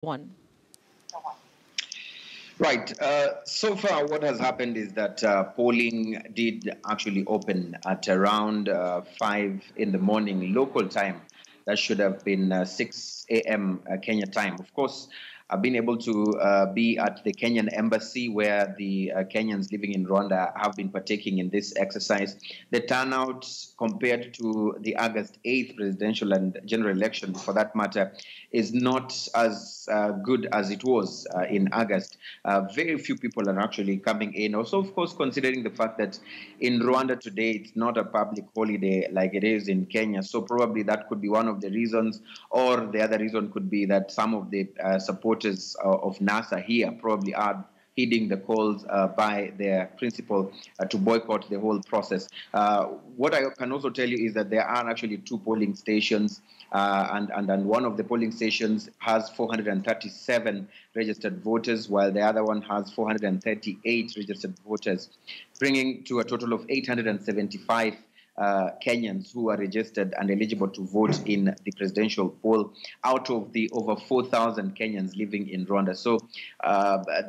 one. Right. So far, what has happened is that polling did actually open at around 5 in the morning local time. That should have been 6 a.m. Kenya time. Of course, I've been able to be at the Kenyan embassy where the Kenyans living in Rwanda have been partaking in this exercise. The turnout compared to the August 8th presidential and general election, for that matter, is not as good as it was in August. Very few people are actually coming in. Also, of course, considering the fact that in Rwanda today it's not a public holiday like it is in Kenya. So probably that could be one of the reasons, or the other reason could be that some of the supporters of NASA here probably are heeding the calls by their principal to boycott the whole process. What I can also tell you is that there are actually two polling stations, and one of the polling stations has 437 registered voters, while the other one has 438 registered voters, bringing to a total of 875 Kenyans who are registered and eligible to vote in the presidential poll out of the over 4,000 Kenyans living in Rwanda. So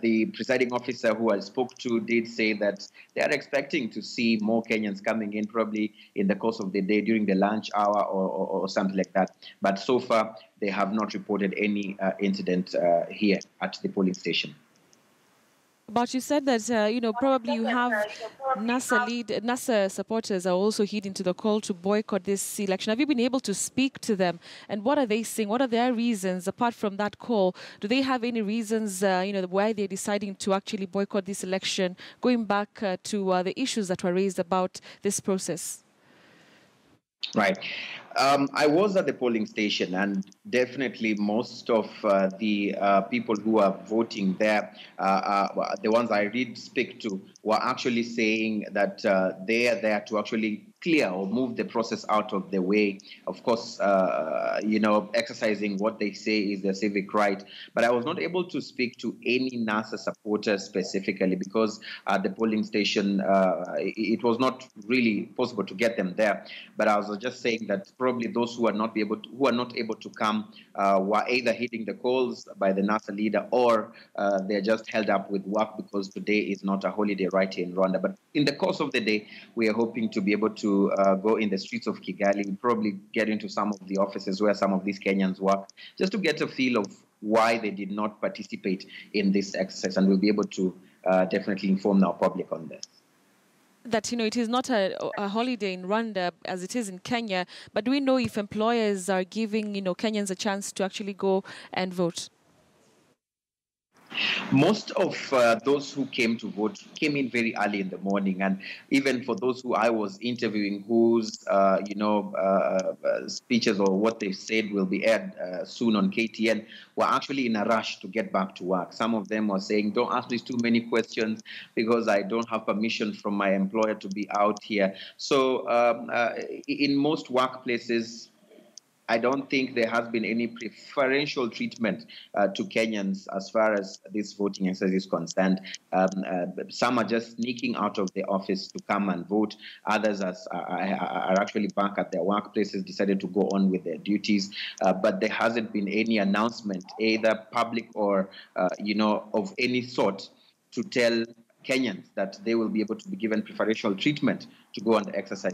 the presiding officer who I spoke to did say that they are expecting to see more Kenyans coming in probably in the course of the day during the lunch hour or something like that. But so far, they have not reported any incident here at the polling station. But you said that, probably you have NASA supporters are also heeding to the call to boycott this election. Have you been able to speak to them? And what are they saying? What are their reasons apart from that call? Do they have any reasons, why they're deciding to actually boycott this election, going back to the issues that were raised about this process? Right. I was at the polling station, and definitely most of the people who are voting there, the ones I did speak to, were actually saying that they are there to actually clear or move the process out of the way. Of course, exercising what they say is their civic right. But I was not able to speak to any NASA supporters specifically because at the polling station, it was not really possible to get them there. But I was just saying that probably those who are not able to come were either heeding the calls by the NASA leader, or they're just held up with work because today is not a holiday right here in Rwanda. But in the course of the day, we are hoping to be able to go in the streets of Kigali, probably get into some of the offices where some of these Kenyans work, just to get a feel of why they did not participate in this exercise, and we'll be able to definitely inform our public on this. That it is not a holiday in Rwanda as it is in Kenya, but do we know if employers are giving Kenyans a chance to actually go and vote? Most of those who came to vote came in very early in the morning, and even for those who I was interviewing, whose speeches or what they said will be aired soon on KTN, were actually in a rush to get back to work. Some of them were saying, "Don't ask me too many questions because I don't have permission from my employer to be out here." So, in most workplaces, I don't think there has been any preferential treatment to Kenyans as far as this voting exercise is concerned. Some are just sneaking out of the office to come and vote. Others are actually back at their workplaces, decided to go on with their duties. But there hasn't been any announcement, either public or, of any sort, to tell Kenyans that they will be able to be given preferential treatment to go and exercise.